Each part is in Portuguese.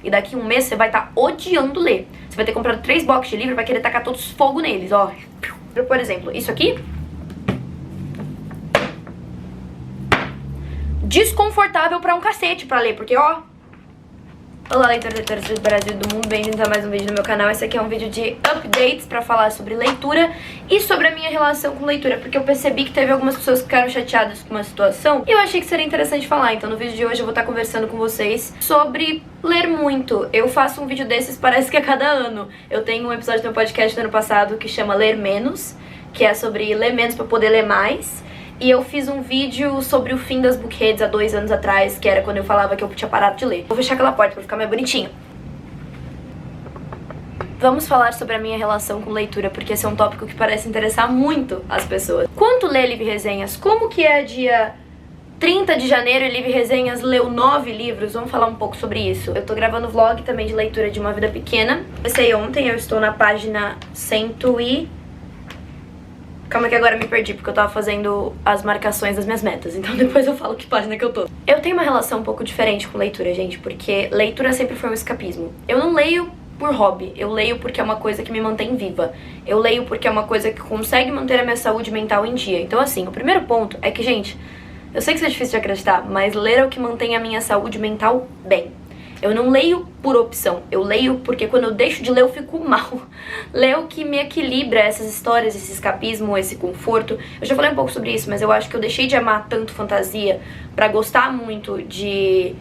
E daqui um mês você vai estar odiando ler. Você vai ter comprado 3 boxes de livro e vai querer tacar todos os fogo neles, ó. Por exemplo, isso aqui. Desconfortável pra um cacete pra ler, porque ó... Olá, leitores e leitoras do Brasil e do mundo, bem-vindos a mais um vídeo no meu canal. Esse aqui é um vídeo de updates pra falar sobre leitura e sobre a minha relação com leitura, porque eu percebi que teve algumas pessoas que ficaram chateadas com uma situação e eu achei que seria interessante falar. Então no vídeo de hoje eu vou estar conversando com vocês sobre ler muito. Eu faço um vídeo desses, parece que a cada ano. Eu tenho um episódio do meu podcast do ano passado que chama Ler Menos, que é sobre ler menos pra poder ler mais. E eu fiz um vídeo sobre o fim das bookheads há 2 anos atrás, que era quando eu falava que eu tinha parado de ler. Vou fechar aquela porta pra ficar mais bonitinho. Vamos falar sobre a minha relação com leitura, porque esse é um tópico que parece interessar muito as pessoas. Quanto lê Livre Resenhas? Como que é dia 30 de janeiro e Livre Resenhas leu 9 livros? Vamos falar um pouco sobre isso. Eu tô gravando vlog também de leitura de Uma Vida Pequena. Comecei ontem, eu estou na página 100 e... Calma que agora eu me perdi, porque eu tava fazendo as marcações das minhas metas, então depois eu falo que página que eu tô. Eu tenho uma relação um pouco diferente com leitura, gente, porque leitura sempre foi um escapismo. Eu não leio por hobby, eu leio porque é uma coisa que me mantém viva. Eu leio porque é uma coisa que consegue manter a minha saúde mental em dia. Então assim, o primeiro ponto é que, gente, eu sei que isso é difícil de acreditar, mas ler é o que mantém a minha saúde mental bem. Eu não leio por opção, eu leio porque quando eu deixo de ler eu fico mal. Ler é o que me equilibra essas histórias, esse escapismo, esse conforto. Eu já falei um pouco sobre isso, mas eu acho que eu deixei de amar tanto fantasia pra gostar muito de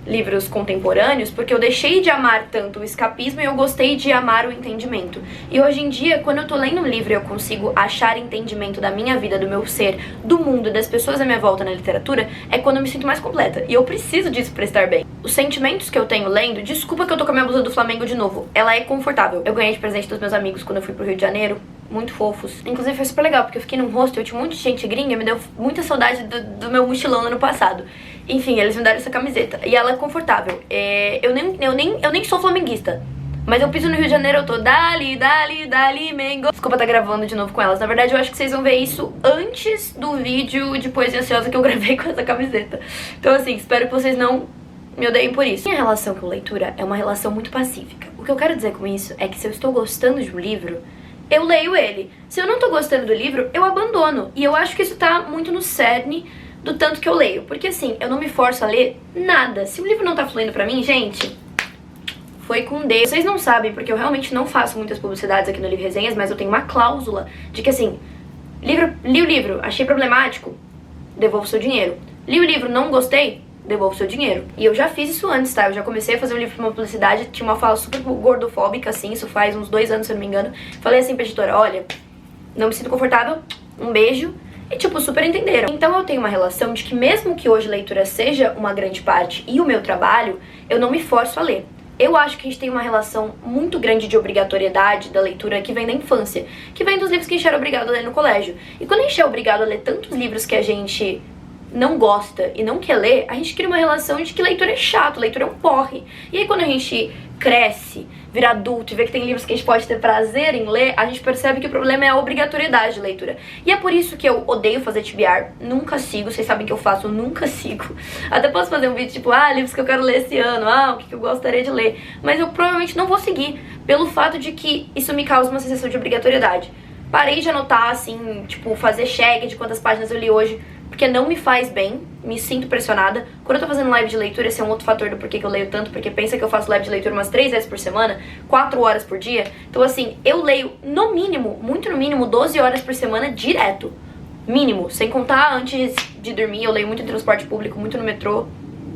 livros contemporâneos, porque eu deixei de amar tanto o escapismo e eu gostei de amar o entendimento. E hoje em dia, quando eu tô lendo um livro e eu consigo achar entendimento da minha vida, do meu ser, do mundo, das pessoas à minha volta na literatura, é quando eu me sinto mais completa. E eu preciso disso pra estar bem. Os sentimentos que eu tenho lendo, desculpa que eu tô com a minha blusa do Flamengo de novo, ela é confortável. Eu ganhei de presente dos meus amigos quando eu fui pro Rio de Janeiro, muito fofos. Inclusive foi super legal, porque eu fiquei num hostel, tinha um monte de gente gringa, me deu muita saudade do meu mochilão no ano passado. Enfim, eles me deram essa camiseta. E ela é confortável. Eu nem sou flamenguista. Mas eu piso no Rio de Janeiro, eu tô dali, mengo. Desculpa tá gravando de novo com elas. Na verdade, eu acho que vocês vão ver isso antes do vídeo de poesia ansiosa que eu gravei com essa camiseta. Então assim, espero que vocês não me odeiem por isso. Minha relação com leitura é uma relação muito pacífica. O que eu quero dizer com isso é que se eu estou gostando de um livro, eu leio ele. Se eu não tô gostando do livro, eu abandono. E eu acho que isso tá muito no cerne do tanto que eu leio. Porque assim, eu não me forço a ler nada. Se o livro não tá fluindo pra mim, gente, foi com Deus. Vocês não sabem, porque eu realmente não faço muitas publicidades aqui no Livre Resenhas, mas eu tenho uma cláusula de que assim, li o livro, achei problemático, devolvo seu dinheiro. Li o livro, não gostei, devolvo seu dinheiro. E eu já fiz isso antes, tá? Eu já comecei a fazer um livro pra uma publicidade, tinha uma fala super gordofóbica, assim, isso faz uns 2 anos, se eu não me engano. Falei assim pra editora, olha, não me sinto confortável, um beijo. E tipo, super entenderam. Então eu tenho uma relação de que mesmo que hoje leitura seja uma grande parte e o meu trabalho, eu não me forço a ler. Eu acho que a gente tem uma relação muito grande de obrigatoriedade da leitura que vem da infância, que vem dos livros que a gente era obrigado a ler no colégio. E quando a gente é obrigado a ler tantos livros que a gente não gosta e não quer ler, a gente cria uma relação de que leitura é chato, leitura é um porre. E aí quando a gente cresce, vira adulto e vê que tem livros que a gente pode ter prazer em ler, a gente percebe que o problema é a obrigatoriedade de leitura. E é por isso que eu odeio fazer TBR, nunca sigo, vocês sabem que eu faço, eu nunca sigo. Até posso fazer um vídeo tipo, livros que eu quero ler esse ano, o que eu gostaria de ler. Mas eu provavelmente não vou seguir, pelo fato de que isso me causa uma sensação de obrigatoriedade. Parei de anotar, assim, tipo, fazer check de quantas páginas eu li hoje, porque não me faz bem, me sinto pressionada. Quando eu tô fazendo live de leitura, esse é um outro fator do porquê que eu leio tanto, porque pensa que eu faço live de leitura umas 3 vezes por semana, 4 horas por dia. Então assim, eu leio no mínimo, muito no mínimo, 12 horas por semana direto. Mínimo, sem contar antes de dormir, eu leio muito em transporte público, muito no metrô,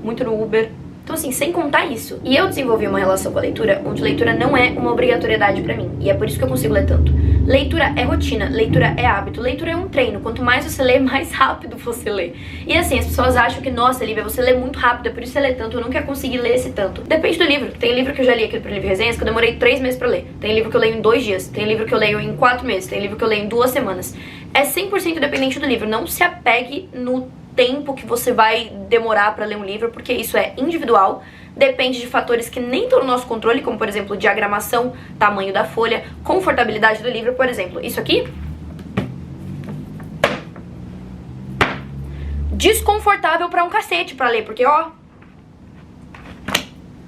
muito no Uber. Então assim, sem contar isso. E eu desenvolvi uma relação com a leitura onde leitura não é uma obrigatoriedade pra mim. E é por isso que eu consigo ler tanto. Leitura é rotina, leitura é hábito, leitura é um treino. Quanto mais você lê, mais rápido você lê. E assim, as pessoas acham que, nossa, Lívia, você lê muito rápido, é por isso você lê tanto, eu nunca consegui ler esse tanto. Depende do livro. Tem livro que eu já li aqui pro Livre Resenhas que eu demorei 3 meses pra ler. Tem livro que eu leio em 2 dias, tem livro que eu leio em 4 meses, tem livro que eu leio em 2 semanas. É 100% dependente do livro. Não se apegue no tempo que você vai demorar pra ler um livro, porque isso é individual. Depende de fatores que nem estão no nosso controle, como por exemplo, diagramação, tamanho da folha, confortabilidade do livro, por exemplo. Isso aqui, desconfortável pra um cacete pra ler, porque ó,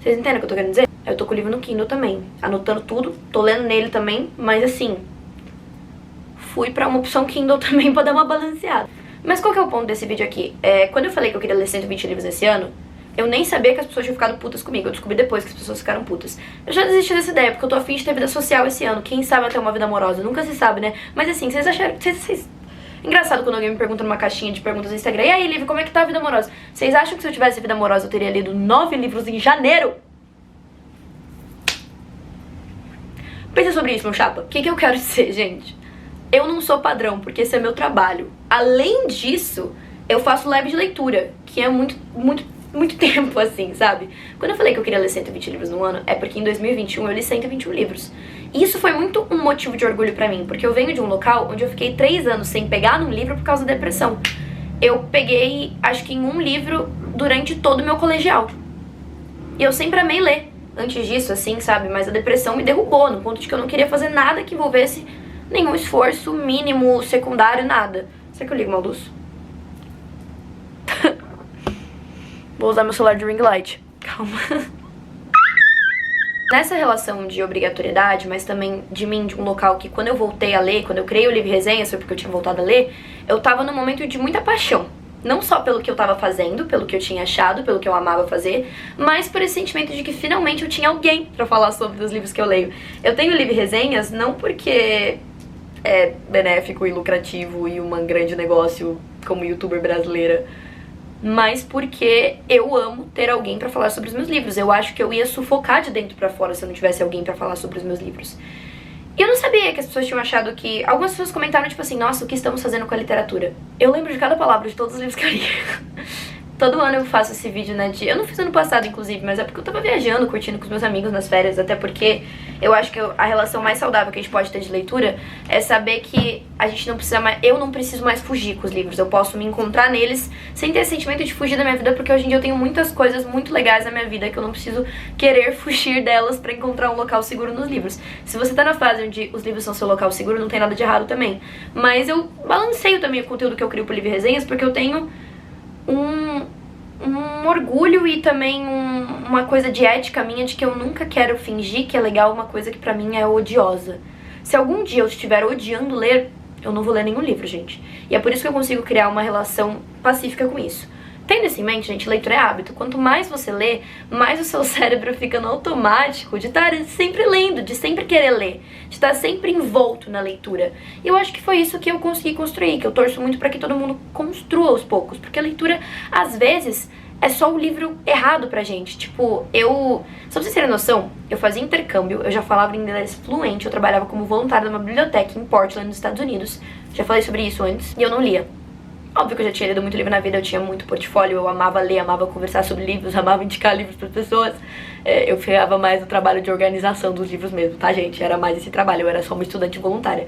Vocês entendem o que eu tô querendo dizer? Eu tô com o livro no Kindle também, anotando tudo, tô lendo nele também, mas assim, fui pra uma opção Kindle também pra dar uma balanceada. Mas qual que é o ponto desse vídeo aqui? Quando eu falei que eu queria ler 120 livros esse ano, eu nem sabia que as pessoas tinham ficado putas comigo. Eu descobri depois que as pessoas ficaram putas. Eu já desisti dessa ideia, porque eu tô afim de ter vida social esse ano. Quem sabe até uma vida amorosa? Nunca se sabe, né? Mas assim, vocês acharam... Engraçado quando alguém me pergunta numa caixinha de perguntas no Instagram: e aí, Liv, como é que tá a vida amorosa? Vocês acham que se eu tivesse vida amorosa eu teria lido 9 livros em janeiro? Pensa sobre isso, meu chapa. O que eu quero dizer, gente? Eu não sou padrão, porque esse é meu trabalho. Além disso, eu faço live de leitura, que é muito tempo, assim, sabe? Quando eu falei que eu queria ler 120 livros no ano, é porque em 2021 eu li 121 livros. E isso foi muito um motivo de orgulho pra mim, porque eu venho de um local onde eu fiquei 3 anos sem pegar num livro por causa da depressão. Eu peguei, acho que em um livro durante todo o meu colegial. E eu sempre amei ler antes disso, assim, sabe? Mas a depressão me derrubou, no ponto de que eu não queria fazer nada que envolvesse nenhum esforço mínimo, secundário, nada. Será que eu ligo uma luz? Vou usar meu celular de ring light. Calma. Nessa relação de obrigatoriedade, mas também de mim, de um local que quando eu voltei a ler, quando eu criei o Livre Resenhas, foi porque eu tinha voltado a ler, eu tava num momento de muita paixão. Não só pelo que eu tava fazendo, pelo que eu tinha achado, pelo que eu amava fazer, mas por esse sentimento de que finalmente eu tinha alguém pra falar sobre os livros que eu leio. Eu tenho Livre Resenhas não porque é benéfico e lucrativo e um grande negócio como youtuber brasileira, mas porque eu amo ter alguém pra falar sobre os meus livros. Eu acho que eu ia sufocar de dentro pra fora se eu não tivesse alguém pra falar sobre os meus livros. E eu não sabia que as pessoas tinham achado que... Algumas pessoas comentaram, tipo assim, nossa, o que estamos fazendo com a literatura? Eu lembro de cada palavra de todos os livros que eu li. Todo ano eu faço esse vídeo, né, de... Eu não fiz ano passado, inclusive, mas é porque eu tava viajando, curtindo com os meus amigos nas férias, até porque eu acho que a relação mais saudável que a gente pode ter de leitura é saber que a gente não precisa mais... Eu não preciso mais fugir com os livros, eu posso me encontrar neles sem ter esse sentimento de fugir da minha vida, porque hoje em dia eu tenho muitas coisas muito legais na minha vida que eu não preciso querer fugir delas pra encontrar um local seguro nos livros. Se você tá na fase onde os livros são seu local seguro, não tem nada de errado também. Mas eu balanceio também o conteúdo que eu crio pro Livre Resenhas, porque eu tenho um orgulho e também uma coisa de ética minha de que eu nunca quero fingir que é legal uma coisa que pra mim é odiosa. Se algum dia eu estiver odiando ler, eu não vou ler nenhum livro, gente. E é por isso que eu consigo criar uma relação pacífica com isso. Tendo isso em mente, gente, leitura é hábito. Quanto mais você lê, mais o seu cérebro fica no automático de estar sempre lendo, de sempre querer ler, de estar sempre envolto na leitura. E eu acho que foi isso que eu consegui construir, que eu torço muito pra que todo mundo construa aos poucos. Porque a leitura, às vezes, é só o livro errado pra gente. Tipo, só pra vocês terem noção, eu fazia intercâmbio, eu já falava inglês fluente, eu trabalhava como voluntária numa biblioteca em Portland, nos Estados Unidos. Já falei sobre isso antes, e eu não lia. Óbvio que eu já tinha lido muito livro na vida, eu tinha muito portfólio, eu amava ler, amava conversar sobre livros, amava indicar livros para pessoas. Eu ficava mais no trabalho de organização dos livros mesmo, tá, gente? Era mais esse trabalho, eu era só uma estudante voluntária.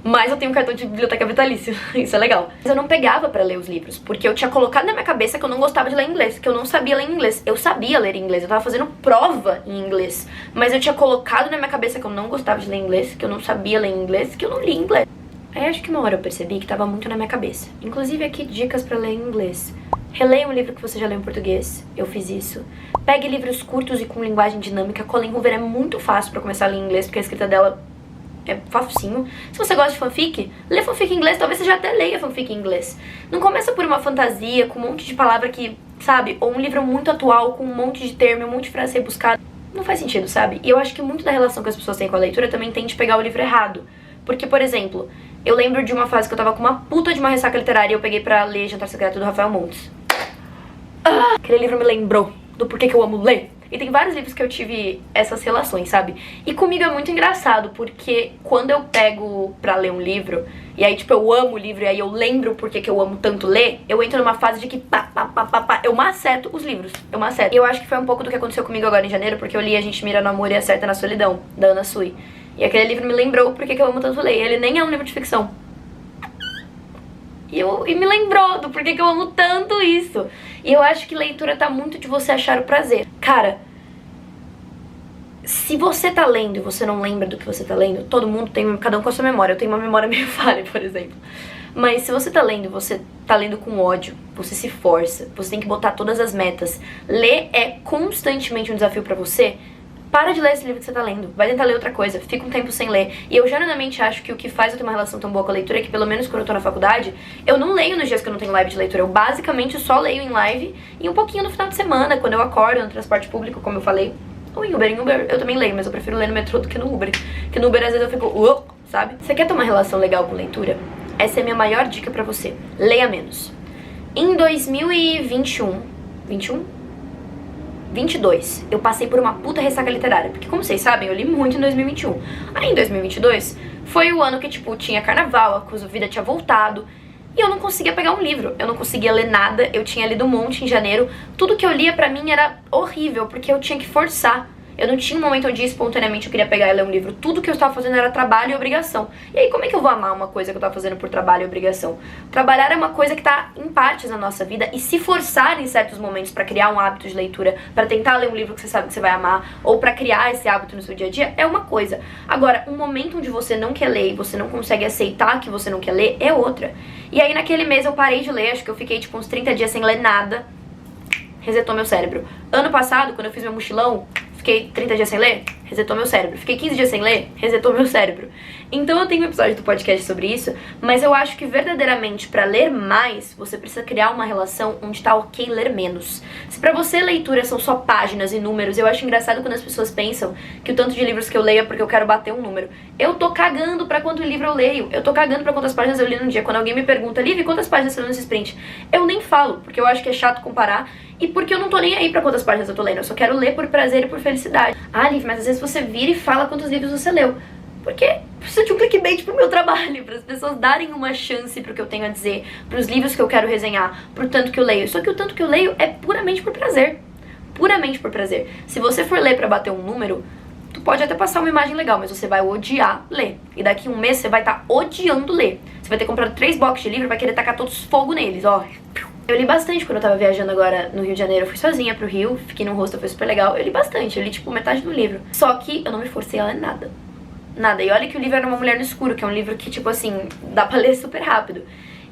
Mas eu tenho um cartão de biblioteca vitalício, isso é legal. Mas eu não pegava pra ler os livros, porque eu tinha colocado na minha cabeça que eu não gostava de ler inglês, que eu não sabia ler inglês. Eu sabia ler inglês, eu tava fazendo prova em inglês, mas eu tinha colocado na minha cabeça que eu não gostava de ler inglês, que eu não sabia ler inglês, que eu não li inglês. Aí acho que uma hora eu percebi que tava muito na minha cabeça. Inclusive aqui dicas pra ler em inglês. Releia um livro que você já leu em português, eu fiz isso. Pegue livros curtos e com linguagem dinâmica. Colleen Hoover é muito fácil pra começar a ler em inglês, porque a escrita dela é facinho. Se você gosta de fanfic, lê fanfic em inglês, talvez você já até leia fanfic em inglês. Não começa por uma fantasia com um monte de palavra que, sabe, ou um livro muito atual com um monte de termo, um monte de frase rebuscada. Não faz sentido, sabe? E eu acho que muito da relação que as pessoas têm com a leitura também tem de pegar o livro errado. Porque, por exemplo, eu lembro de uma fase que eu tava com uma puta de uma ressaca literária e eu peguei pra ler Jantar Secreto do Rafael Montes. Aquele livro me lembrou do porquê que eu amo ler. E tem vários livros que eu tive essas relações, sabe? E comigo é muito engraçado, porque quando eu pego pra ler um livro, e aí, tipo, eu amo o livro, e aí eu lembro porquê que eu amo tanto ler, eu entro numa fase de que eu maceto os livros. Eu maceto. E eu acho que foi um pouco do que aconteceu comigo agora em janeiro, porque eu li A Gente Mira no Amor e Acerta na Solidão, da Ana Sui. E aquele livro me lembrou porque que eu amo tanto ler. Ele nem é um livro de ficção. E me lembrou do porquê que eu amo tanto isso. E eu acho que leitura tá muito de você achar o prazer. Cara, se você tá lendo e você não lembra do que você tá lendo, todo mundo tem, cada um com a sua memória. Eu tenho uma memória meio falha, por exemplo. Mas se você tá lendo e você tá lendo com ódio, você se força, você tem que botar todas as metas. Ler é constantemente um desafio pra você. Para de ler esse livro que você tá lendo. Vai tentar ler outra coisa. Fica um tempo sem ler. E eu genuinamente acho que o que faz eu ter uma relação tão boa com a leitura é que, pelo menos quando eu tô na faculdade, eu não leio nos dias que eu não tenho live de leitura. Eu basicamente só leio em live e um pouquinho no final de semana, quando eu acordo no transporte público, como eu falei. Ou em Uber. Em Uber eu também leio, mas eu prefiro ler no metrô do que no Uber. Porque no Uber às vezes eu fico, sabe? Você quer ter uma relação legal com leitura? Essa é a minha maior dica pra você. Leia menos. Em 2021... 22, eu passei por uma puta ressaca literária. Porque, como vocês sabem, eu li muito em 2021. Aí, em 2022, foi o ano que, tipo, tinha carnaval, a vida tinha voltado. E eu não conseguia pegar um livro. Eu não conseguia ler nada. Eu tinha lido um monte em janeiro. Tudo que eu lia pra mim era horrível, porque eu tinha que forçar. Eu não tinha um momento onde espontaneamente eu queria pegar e ler um livro. Tudo que eu estava fazendo era trabalho e obrigação. E aí, como é que eu vou amar uma coisa que eu estava fazendo por trabalho e obrigação? Trabalhar é uma coisa que tá em partes na nossa vida, e se forçar em certos momentos pra criar um hábito de leitura, pra tentar ler um livro que você sabe que você vai amar, ou pra criar esse hábito no seu dia a dia, é uma coisa. Agora, um momento onde você não quer ler e você não consegue aceitar que você não quer ler é outra. E aí, naquele mês eu parei de ler, acho que eu fiquei tipo uns 30 dias sem ler nada. Resetou meu cérebro. Ano passado, quando eu fiz meu mochilão, fiquei 30 dias sem ler, resetou meu cérebro. Fiquei 15 dias sem ler, resetou meu cérebro. Então eu tenho um episódio do podcast sobre isso, mas eu acho que verdadeiramente pra ler mais, você precisa criar uma relação onde tá ok ler menos. Se pra você leitura são só páginas e números, eu acho engraçado quando as pessoas pensam que o tanto de livros que eu leio é porque eu quero bater um número. Eu tô cagando pra quanto livro eu leio, eu tô cagando pra quantas páginas eu li num dia. Quando alguém me pergunta, Liv, quantas páginas você leu nesse sprint? Eu nem falo, porque eu acho que é chato comparar. E porque eu não tô nem aí pra quantas páginas eu tô lendo. Eu só quero ler por prazer e por felicidade. Ah, Liv, mas às vezes você vira e fala quantos livros você leu. Porque precisa de um clickbait pro meu trabalho, para as pessoas darem uma chance pro que eu tenho a dizer, pros livros que eu quero resenhar, pro tanto que eu leio. Só que o tanto que eu leio é puramente por prazer. Puramente por prazer. Se você for ler pra bater um número, tu pode até passar uma imagem legal, mas você vai odiar ler. E daqui um mês você vai estar odiando ler. Você vai ter comprado 3 boxes de livro e vai querer tacar todos fogo neles, ó. Eu li bastante quando eu tava viajando agora no Rio de Janeiro. Eu fui sozinha pro Rio, fiquei num hostel, foi super legal. Eu li bastante, eu li tipo metade do livro. Só que eu não me forcei a ler nada. Nada. E olha que o livro era Uma Mulher no Escuro, que é um livro que, tipo assim, dá pra ler super rápido.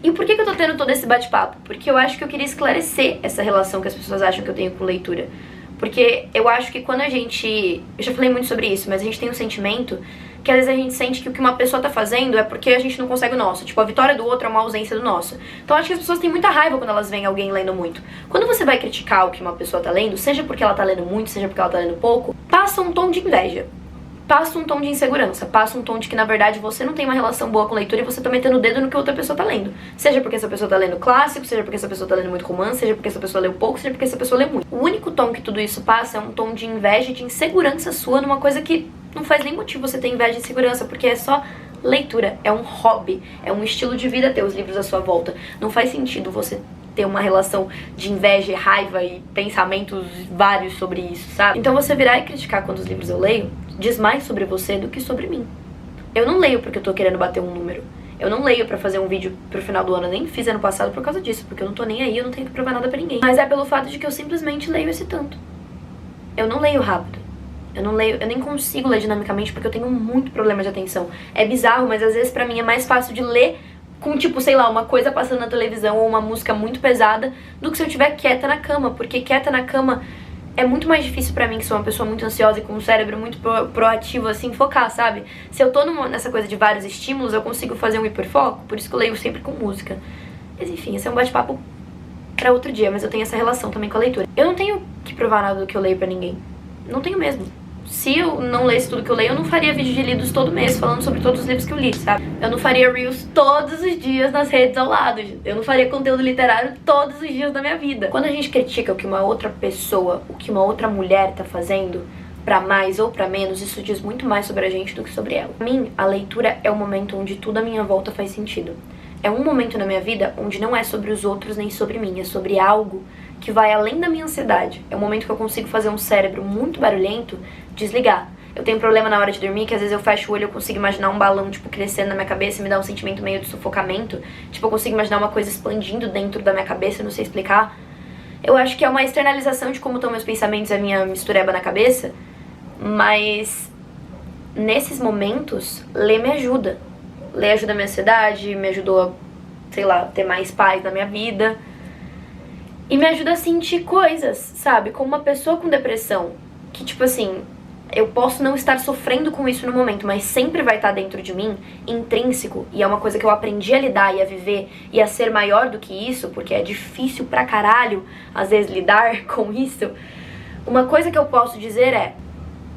E por que eu tô tendo todo esse bate-papo? Porque eu acho que eu queria esclarecer essa relação que as pessoas acham que eu tenho com leitura. Porque eu acho que quando a gente... Eu já falei muito sobre isso, mas a gente tem um sentimento que às vezes a gente sente que o que uma pessoa tá fazendo é porque a gente não consegue o nosso. Tipo, a vitória do outro é uma ausência do nosso. Então acho que as pessoas têm muita raiva quando elas veem alguém lendo muito. Quando você vai criticar o que uma pessoa tá lendo, seja porque ela tá lendo muito, seja porque ela tá lendo pouco, passa um tom de inveja. Passa um tom de insegurança, passa um tom de que, na verdade, você não tem uma relação boa com leitura e você tá metendo o dedo no que outra pessoa tá lendo. Seja porque essa pessoa tá lendo clássico, seja porque essa pessoa tá lendo muito romance, seja porque essa pessoa leu pouco, seja porque essa pessoa lê muito. O único tom que tudo isso passa é um tom de inveja e de insegurança sua numa coisa que não faz nem motivo você ter inveja e insegurança, porque é só leitura, é um hobby, é um estilo de vida ter os livros à sua volta. Não faz sentido você ter uma relação de inveja e raiva e pensamentos vários sobre isso, sabe? Então você virar e criticar quando os livros eu leio diz mais sobre você do que sobre mim. Eu não leio porque eu tô querendo bater um número. Eu não leio pra fazer um vídeo pro final do ano. Eu nem fiz ano passado por causa disso, porque eu não tô nem aí, eu não tenho que provar nada pra ninguém. Mas é pelo fato de que eu simplesmente leio esse tanto. Eu não leio rápido. Eu não leio, eu nem consigo ler dinamicamente porque eu tenho muito problema de atenção. É bizarro, mas às vezes pra mim é mais fácil de ler com, tipo, sei lá, uma coisa passando na televisão ou uma música muito pesada do que se eu estiver quieta na cama, porque quieta na cama é muito mais difícil pra mim, que sou uma pessoa muito ansiosa e com um cérebro muito proativo, assim, focar, sabe? Se eu tô nessa coisa de vários estímulos, eu consigo fazer um hiperfoco, por isso que eu leio sempre com música. Mas enfim, esse é um bate-papo pra outro dia, mas eu tenho essa relação também com a leitura. Eu não tenho que provar nada do que eu leio pra ninguém. Não tenho mesmo. Se eu não lesse tudo que eu leio, eu não faria vídeo de lidos todo mês falando sobre todos os livros que eu li, sabe? Eu não faria reels todos os dias nas redes ao lado. Eu não faria conteúdo literário todos os dias da minha vida. Quando a gente critica o que uma outra pessoa, o que uma outra mulher tá fazendo, pra mais ou pra menos, isso diz muito mais sobre a gente do que sobre ela. Pra mim, a leitura é o momento onde tudo à minha volta faz sentido. É um momento na minha vida onde não é sobre os outros nem sobre mim, é sobre algo que vai além da minha ansiedade. É um momento que eu consigo fazer um cérebro muito barulhento desligar. Eu tenho problema na hora de dormir, que às vezes eu fecho o olho e eu consigo imaginar um balão, tipo, crescendo na minha cabeça e me dá um sentimento meio de sufocamento. Tipo, eu consigo imaginar uma coisa expandindo dentro da minha cabeça, eu não sei explicar. Eu acho que é uma externalização de como estão meus pensamentos e a minha mistureba na cabeça. Mas nesses momentos, ler me ajuda. Ler ajuda a minha ansiedade, me ajudou a, sei lá, ter mais paz na minha vida. E me ajuda a sentir coisas, sabe? Como uma pessoa com depressão, que tipo assim, eu posso não estar sofrendo com isso no momento, mas sempre vai estar dentro de mim, intrínseco, e é uma coisa que eu aprendi a lidar e a viver e a ser maior do que isso, porque é difícil pra caralho, às vezes, lidar com isso. Uma coisa que eu posso dizer é,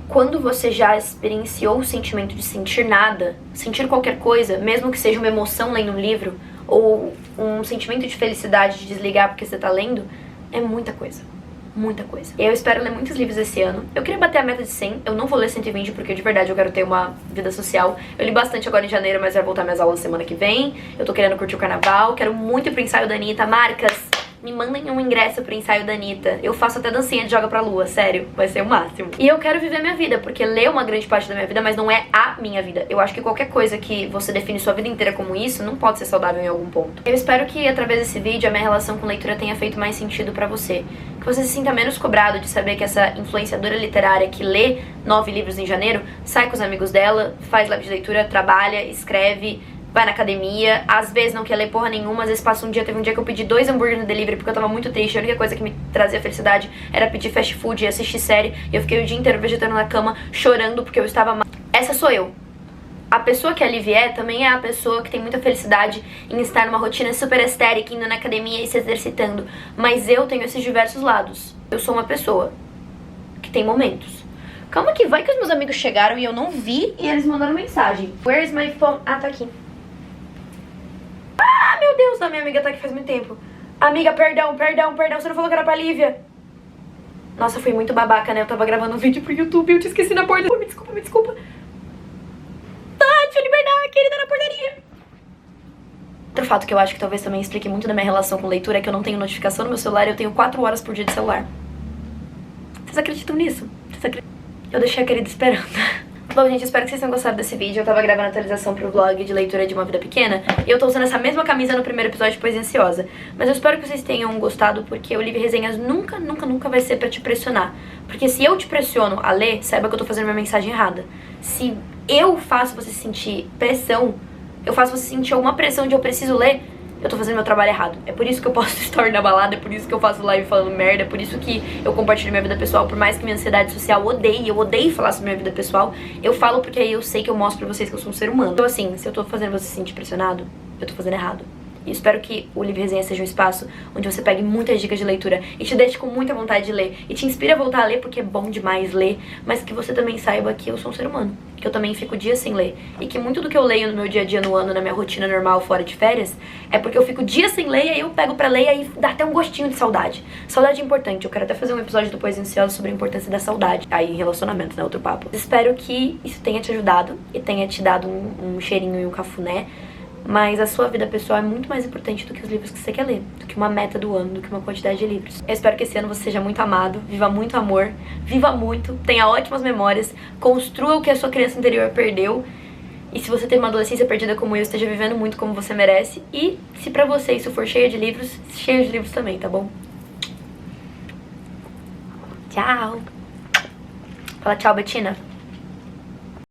quando você já experienciou o sentimento de sentir nada, sentir qualquer coisa, mesmo que seja uma emoção lendo um livro, ou um sentimento de felicidade de desligar porque você tá lendo, é muita coisa. Muita coisa. Eu espero ler muitos livros esse ano. Eu queria bater a meta de 100. Eu não vou ler 120 porque de verdade eu quero ter uma vida social. Eu li bastante agora em janeiro, mas vai voltar minhas aulas semana que vem. Eu tô querendo curtir o carnaval. Quero muito ir pro ensaio da Anitta. Marcas, me mandem um ingresso pro ensaio da Anitta. Eu faço até dancinha de joga pra lua, sério. Vai ser o máximo. E eu quero viver minha vida, porque ler é uma grande parte da minha vida, mas não é a minha vida. Eu acho que qualquer coisa que você define sua vida inteira como isso, não pode ser saudável em algum ponto. Eu espero que através desse vídeo a minha relação com leitura tenha feito mais sentido pra você. Que você se sinta menos cobrado de saber que essa influenciadora literária que lê 9 livros em janeiro, sai com os amigos dela, faz live de leitura, trabalha, escreve, vai na academia, às vezes não quer ler porra nenhuma, às vezes passa um dia, teve um dia que eu pedi 2 hambúrgueres no delivery porque eu tava muito triste, a única coisa que me trazia felicidade era pedir fast food e assistir série, e eu fiquei o dia inteiro vegetando na cama, chorando porque eu estava mal. Essa sou eu. A pessoa que a Liv é também é a pessoa que tem muita felicidade em estar numa rotina super estérica, indo na academia e se exercitando. Mas eu tenho esses diversos lados. Eu sou uma pessoa que tem momentos. Calma que vai que os meus amigos chegaram e eu não vi e eles mandaram mensagem. Where's my phone? Ah, tá aqui. Ah, meu Deus, a minha amiga tá aqui faz muito tempo. Amiga, perdão, você não falou que era pra Lívia. Nossa, fui muito babaca, né? Eu tava gravando um vídeo pro YouTube e eu te esqueci na porta. Me desculpa. Deixa eu liberar, querida, na portaria. Outro fato que eu acho que talvez também explique muito da minha relação com leitura é que eu não tenho notificação no meu celular e eu tenho 4 horas por dia de celular. Vocês acreditam nisso? Eu deixei a querida esperando. Bom, gente, espero que vocês tenham gostado desse vídeo. Eu tava gravando a atualização pro vlog de leitura de Uma Vida Pequena e eu tô usando essa mesma camisa no primeiro episódio de Poesia Ansiosa. Mas eu espero que vocês tenham gostado, porque o Livre Resenhas nunca vai ser pra te pressionar. Porque se eu te pressiono a ler, saiba que eu tô fazendo minha mensagem errada. Se eu faço você sentir pressão, eu faço você sentir alguma pressão de eu preciso ler, eu tô fazendo meu trabalho errado. É por isso que eu posto story na balada, é por isso que eu faço live falando merda, é por isso que eu compartilho minha vida pessoal, por mais que minha ansiedade social eu odeio falar sobre minha vida pessoal, eu falo porque aí eu sei que eu mostro pra vocês que eu sou um ser humano. Então assim, se eu tô fazendo você se sentir pressionado, eu tô fazendo errado. E espero que o Livre Resenha seja um espaço onde você pegue muitas dicas de leitura e te deixe com muita vontade de ler. E te inspire a voltar a ler porque é bom demais ler. Mas que você também saiba que eu sou um ser humano. Que eu também fico dias sem ler. E que muito do que eu leio no meu dia a dia, no ano, na minha rotina normal, fora de férias, é porque eu fico dias sem ler e aí eu pego pra ler e aí dá até um gostinho de saudade. Saudade é importante. Eu quero até fazer um episódio do Poesia Ansiosa sobre a importância da saudade. Aí em relacionamentos, né? Outro papo. Espero que isso tenha te ajudado e tenha te dado um cheirinho e um cafuné. Mas a sua vida pessoal é muito mais importante do que os livros que você quer ler, do que uma meta do ano, do que uma quantidade de livros. Eu espero que esse ano você seja muito amado, viva muito amor, viva muito, tenha ótimas memórias, construa o que a sua criança interior perdeu. E se você teve uma adolescência perdida como eu, esteja vivendo muito como você merece. E se pra você isso for cheio de livros também, tá bom? Tchau! Fala tchau, Betina.